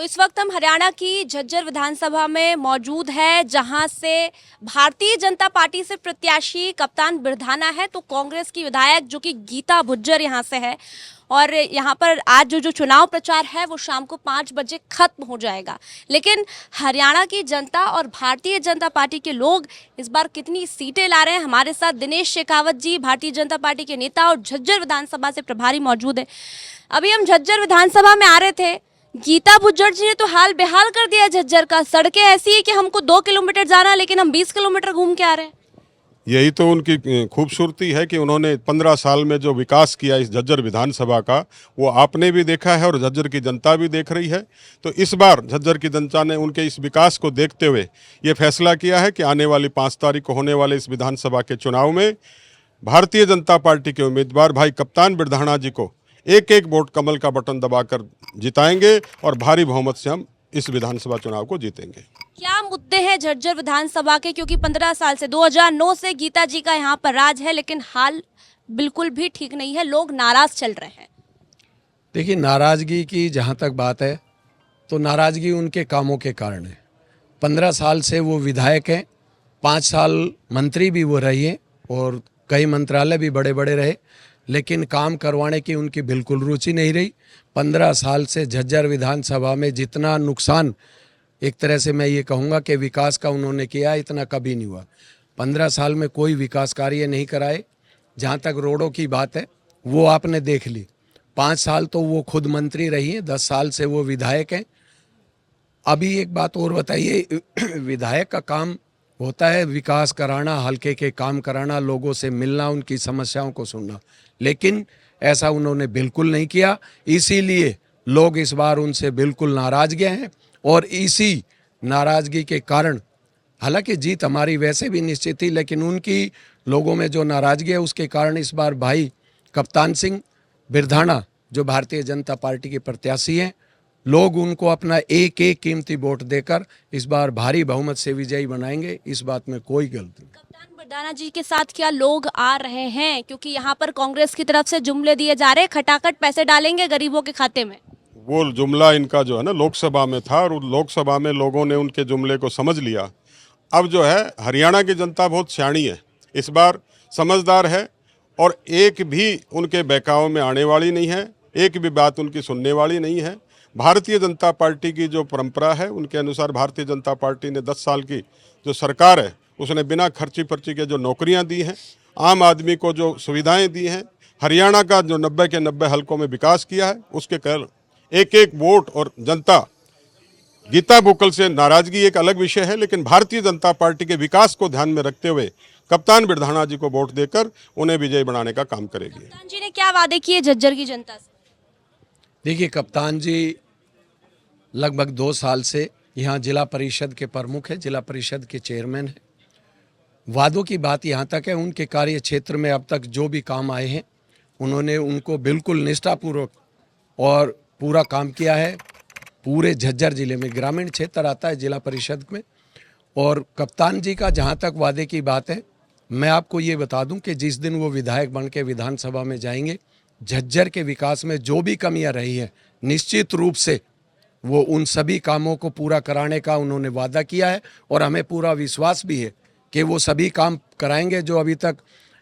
इस वक्त हम हरियाणा की झज्जर विधानसभा में मौजूद है, जहां से भारतीय जनता पार्टी से प्रत्याशी कप्तान बिरधाना है, तो कांग्रेस की विधायक जो कि गीता भुज्जर यहां से है। और यहां पर आज जो चुनाव प्रचार है वो शाम को 5 बजे खत्म हो जाएगा। लेकिन हरियाणा की जनता और भारतीय जनता पार्टी के लोग इस बार कितनी सीटें ला रहे हैं, हमारे साथ दिनेश शेखावत जी, भारतीय जनता पार्टी के नेता और झज्जर विधानसभा से प्रभारी मौजूद है। अभी हम झज्जर विधानसभा में आ रहे थे, गीता भुज्जर जी ने तो हाल बेहाल कर दिया झज्जर का। सड़कें ऐसी है कि हमको 2 किलोमीटर जाना है, लेकिन हम 20 किलोमीटर घूम के आ रहे हैं। यही तो उनकी खूबसूरती है कि उन्होंने 15 साल में जो विकास किया इस झज्जर विधानसभा का, वो आपने भी देखा है और झज्जर की जनता भी देख रही है। तो इस बार झज्जर की जनता ने उनके इस विकास को देखते हुए ये फैसला किया है कि आने वाली 5 तारीख को होने वाले इस विधानसभा के चुनाव में भारतीय जनता पार्टी के उम्मीदवार भाई कप्तान बिरधाना जी को एक एक वोट कमल का बटन दबाकर जिताएंगे और भारी बहुमत से हम इस विधानसभा चुनाव को जीतेंगे। क्या मुद्दे हैं झज्जर विधानसभा के, क्योंकि 15 साल से 2009 से गीता जी का यहाँ पर राज है, लेकिन हाल बिल्कुल भी ठीक नहीं है, लोग नाराज चल रहे हैं। देखिए, नाराज़गी की जहाँ तक बात है तो नाराज़गी उनके कामों के कारण है। 15 साल से वो विधायक हैं, 5 साल मंत्री भी वो रही हैं और कई मंत्रालय भी बड़े बड़े रहे, लेकिन काम करवाने की उनकी बिल्कुल रुचि नहीं रही। 15 साल से झज्जर विधानसभा में जितना नुकसान, एक तरह से मैं ये कहूँगा कि विकास का उन्होंने किया, इतना कभी नहीं हुआ। 15 साल में कोई विकास कार्य नहीं कराए। जहाँ तक रोडों की बात है वो आपने देख ली। 5 साल तो वो खुद मंत्री रही हैं, 10 साल से वो विधायक हैं। अभी एक बात और बताइए, विधायक का काम होता है विकास कराना, हल्के के काम कराना, लोगों से मिलना, उनकी समस्याओं को सुनना, लेकिन ऐसा उन्होंने बिल्कुल नहीं किया। इसीलिए लोग इस बार उनसे बिल्कुल नाराज गए हैं और इसी नाराज़गी के कारण, हालांकि जीत हमारी वैसे भी निश्चित थी, लेकिन उनकी लोगों में जो नाराज़गी है उसके कारण इस बार भाई कप्तान सिंह बिरधाना जो भारतीय जनता पार्टी के प्रत्याशी हैं, लोग उनको अपना एक एक कीमती वोट देकर इस बार भारी बहुमत से विजयी बनाएंगे। इस बात में कोई गलती नहीं। कप्तान बिरधाना जी के साथ क्या लोग आ रहे हैं, क्योंकि यहाँ पर कांग्रेस की तरफ से जुमले दिए जा रहे हैं, खटाखट पैसे डालेंगे गरीबों के खाते में। वो जुमला इनका जो है ना लोकसभा में था और लोकसभा में लोगों ने उनके जुमले को समझ लिया। अब जो है हरियाणा की जनता बहुत सियाणी है, इस बार समझदार है और एक भी उनके बहकावे में आने वाली नहीं है, एक भी बात उनकी सुनने वाली नहीं है। भारतीय जनता पार्टी की जो परंपरा है उनके अनुसार भारतीय जनता पार्टी ने 10 साल की जो सरकार है उसने बिना खर्ची पर्ची के जो नौकरियां दी हैं, आम आदमी को जो सुविधाएं दी हैं, हरियाणा का जो 90 के 90 हलकों में विकास किया है, उसके कारण एक एक वोट और जनता गीता बुक्कल से नाराजगी एक अलग विषय है, लेकिन भारतीय जनता पार्टी के विकास को ध्यान में रखते हुए कप्तान बिरधाना जी को वोट देकर उन्हें विजयी बनाने का काम करेगी। कप्तान जी ने क्या वादे किए झज्जर की जनता से? देखिए, कप्तान जी लगभग 2 साल से यहाँ जिला परिषद के प्रमुख है, जिला परिषद के चेयरमैन हैं। वादों की बात यहाँ तक है, उनके कार्य क्षेत्र में अब तक जो भी काम आए हैं उन्होंने उनको बिल्कुल निष्ठापूर्वक और पूरा काम किया है। पूरे झज्जर जिले में ग्रामीण क्षेत्र आता है जिला परिषद में। और कप्तान जी का जहाँ तक वादे की बात है, मैं आपको ये बता दूं कि जिस दिन वो विधायक बन के विधानसभा में जाएंगे, झज्जर के विकास में जो भी कमियां रही हैं निश्चित रूप से वो उन सभी कामों को पूरा कराने का उन्होंने वादा किया है और हमें पूरा विश्वास भी है कि वो सभी काम कराएंगे जो अभी तक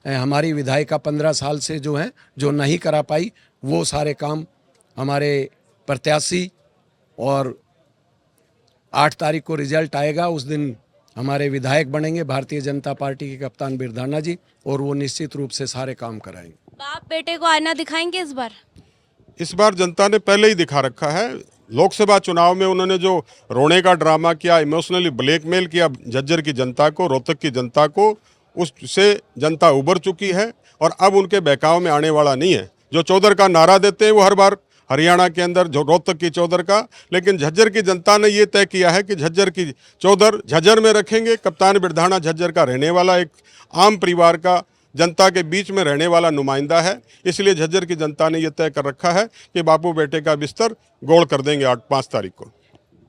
हमारी विधायिका 15 साल से जो है जो नहीं करा पाई, वो सारे काम हमारे प्रत्याशी। और 8 तारीख को रिजल्ट आएगा, उस दिन हमारे विधायक बनेंगे भारतीय जनता पार्टी के कप्तान बिरधाना जी और वो निश्चित रूप से सारे काम कराएंगे। बाप बेटे को आईना दिखाएंगे इस बार? इस बार जनता ने पहले ही दिखा रखा है। लोकसभा चुनाव में उन्होंने जो रोने का ड्रामा किया, इमोशनली ब्लैकमेल किया झज्जर की जनता को, रोहतक की जनता को, उससे जनता उबर चुकी है और अब उनके बहकाव में आने वाला नहीं है। जो चौधर का नारा देते हैं वो हर बार हरियाणा के अंदर जो रोहतक की चौधर का, लेकिन झज्जर की जनता ने ये तय किया है कि झज्जर की चौधर झज्जर में रखेंगे। कप्तान बिरधाना झज्जर का रहने वाला एक आम परिवार का, जनता के बीच में रहने वाला नुमाइंदा है, इसलिए झज्जर की जनता ने यह तय कर रखा है कि बापू बेटे का बिस्तर गोल कर देंगे 5 तारीख को।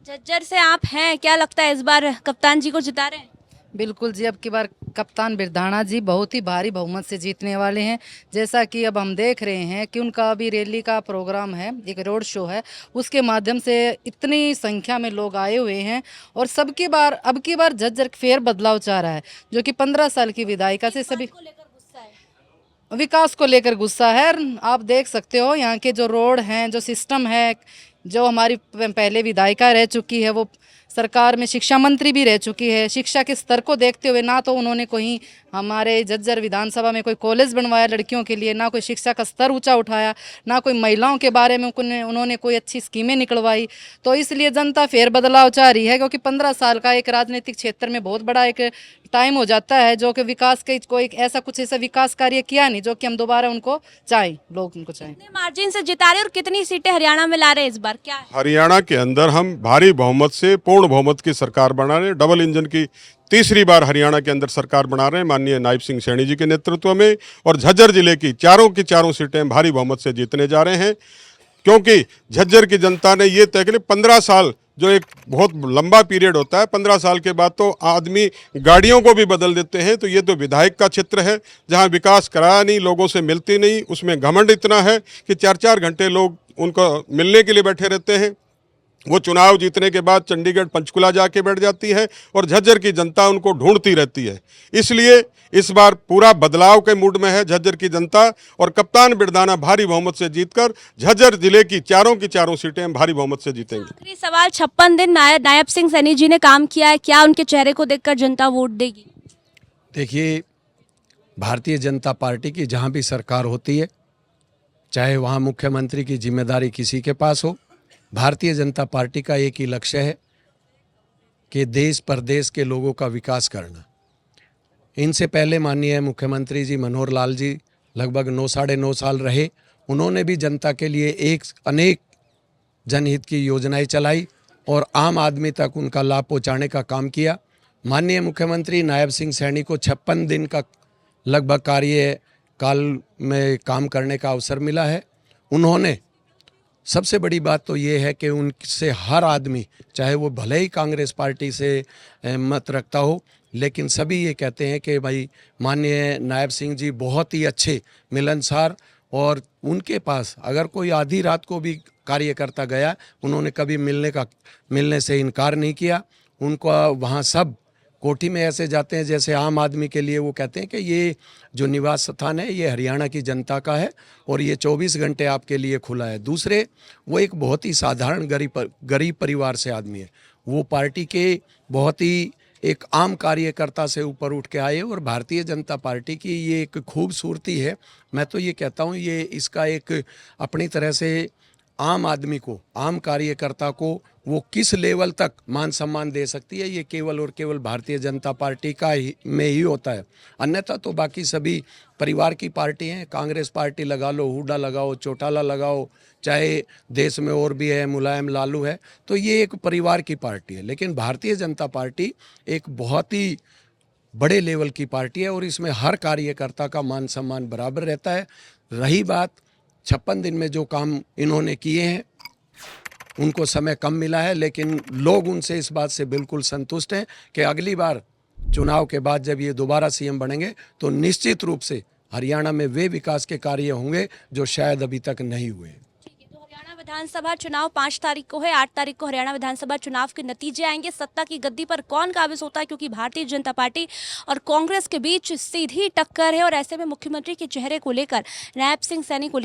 झज्जर से आप हैं, क्या लगता है इस बार कप्तान जी को जिता रहे हैं? बिल्कुल जी, अब की बार कप्तान बिरधाना जी बहुत ही भारी बहुमत से जीतने वाले हैं। जैसा कि अब हम देख रहे हैं कि उनका अभी रैली का प्रोग्राम है, एक रोड शो है, उसके माध्यम से इतनी संख्या में लोग आए हुए हैं और अब की बार झज्जर फेर बदलाव चाह रहा है, जो कि 15 साल की विधायिका से सभी विकास को लेकर गुस्सा है। आप देख सकते हो यहाँ के जो रोड हैं, जो सिस्टम है, जो हमारी पहले विधायिका रह चुकी है, वो सरकार में शिक्षा मंत्री भी रह चुकी है। शिक्षा के स्तर को देखते हुए ना तो उन्होंने कोई हमारे झज्जर विधानसभा में कोई कॉलेज बनवाया लड़कियों के लिए, ना कोई शिक्षा का स्तर ऊंचा उठाया, ना कोई महिलाओं के बारे में उन्होंने कोई अच्छी स्कीमें निकलवाई। तो इसलिए जनता फेर बदलाव चाह रही है, क्योंकि 15 साल का एक राजनीतिक क्षेत्र में बहुत बड़ा एक टाइम हो जाता है, जो कि विकास के कोई ऐसा विकास कार्य किया नहीं जो कि हम दोबारा उनको चाहें, लोग उनको चाहें। कितने मार्जिन से जिता रहे और कितनी सीटें हरियाणा में ला रहे हैं इस बार, क्या है? हरियाणा के अंदर हम भारी बहुमत से पूर्ण बहुमत की सरकार बना रहे हैं। डबल इंजन की तीसरी बार हरियाणा के अंदर सरकार बना रहे हैं माननीय नायब सिंह सैनी जी के नेतृत्व में, और झज्जर जिले की चारों सीटें भारी बहुमत से जीतने जा रहे हैं। क्योंकि झज्जर की जनता ने ये तय किया, 15 साल जो एक बहुत लंबा पीरियड होता है, 15 साल के बाद तो आदमी गाड़ियों को भी बदल देते हैं। तो ये तो विधायक का क्षेत्र है जहां विकास कराया नहीं, लोगों से मिलती नहीं, उसमें घमंड इतना है कि 4-4 घंटे लोग उनको मिलने के लिए बैठे रहते हैं। वो चुनाव जीतने के बाद चंडीगढ़ पंचकुला जाके बैठ जाती है और झज्जर की जनता उनको ढूंढती रहती है। इसलिए इस बार पूरा बदलाव के मूड में है झज्जर की जनता, और कप्तान बिरधाना भारी बहुमत से जीतकर झज्जर जिले की चारों सीटें भारी बहुमत से जीतेंगे। आखिरी सवाल, 56 दिन नायब सिंह सैनी जी ने काम किया है, क्या उनके चेहरे को देखकर जनता वोट देगी? देखिए, भारतीय जनता पार्टी की जहाँ भी सरकार होती है, चाहे वहाँ मुख्यमंत्री की जिम्मेदारी किसी के पास हो, भारतीय जनता पार्टी का एक ही लक्ष्य है कि देश परदेश के लोगों का विकास करना। इनसे पहले माननीय मुख्यमंत्री जी मनोहर लाल जी लगभग 9-9.5 साल रहे। उन्होंने भी जनता के लिए अनेक जनहित की योजनाएं चलाई और आम आदमी तक उनका लाभ पहुंचाने का काम किया। माननीय मुख्यमंत्री नायब सिंह सैनी को 56 दिन का लगभग कार्यकाल में काम करने का अवसर मिला है। उन्होंने, सबसे बड़ी बात तो ये है कि उनसे हर आदमी, चाहे वो भले ही कांग्रेस पार्टी से मत रखता हो, लेकिन सभी ये कहते हैं कि भाई माननीय नायब सिंह जी बहुत ही अच्छे, मिलनसार, और उनके पास अगर कोई आधी रात को भी कार्यकर्ता गया, उन्होंने कभी मिलने से इनकार नहीं किया। उनको वहाँ सब कोठी में ऐसे जाते हैं जैसे आम आदमी के लिए वो कहते हैं कि ये जो निवास स्थान है ये हरियाणा की जनता का है और ये 24 घंटे आपके लिए खुला है। दूसरे, वो एक बहुत ही साधारण गरीब परिवार से आदमी है। वो पार्टी के बहुत ही एक आम कार्यकर्ता से ऊपर उठ के आए और भारतीय जनता पार्टी की ये एक खूबसूरती है। मैं तो ये कहता हूँ ये इसका एक अपनी तरह से आम आदमी को, आम कार्यकर्ता को वो किस लेवल तक मान सम्मान दे सकती है, ये केवल और केवल भारतीय जनता पार्टी में ही होता है। अन्यथा तो बाकी सभी परिवार की पार्टी हैं। कांग्रेस पार्टी लगा लो, हुड्डा लगाओ, चौटाला लगाओ, चाहे देश में और भी है, मुलायम लालू है, तो ये एक परिवार की पार्टी है। लेकिन भारतीय जनता पार्टी एक बहुत ही बड़े लेवल की पार्टी है और इसमें हर कार्यकर्ता का मान सम्मान बराबर रहता है। रही बात 56 दिन में जो काम इन्होंने किए हैं, उनको समय कम मिला है, लेकिन लोग उनसे इस बात से बिल्कुल संतुष्ट हैं कि अगली बार चुनाव के बाद जब ये दोबारा सीएम बनेंगे तो निश्चित रूप से हरियाणा में वे विकास के कार्य होंगे जो शायद अभी तक नहीं हुए। ठीक है, तो हरियाणा विधानसभा चुनाव 5 तारीख को है। 8 तारीख को हरियाणा विधानसभा चुनाव के नतीजे आएंगे। सत्ता की गद्दी पर कौन काबिज होता है, क्योंकि भारतीय जनता पार्टी और कांग्रेस के बीच सीधी टक्कर है और ऐसे में मुख्यमंत्री के चेहरे को लेकर, नायब सिंह सैनी को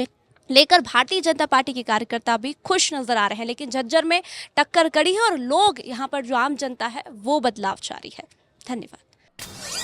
लेकर भारतीय जनता पार्टी के कार्यकर्ता भी खुश नजर आ रहे हैं। लेकिन झज्जर में टक्कर कड़ी है और लोग यहाँ पर जो आम जनता है वो बदलाव चाह रही है। धन्यवाद।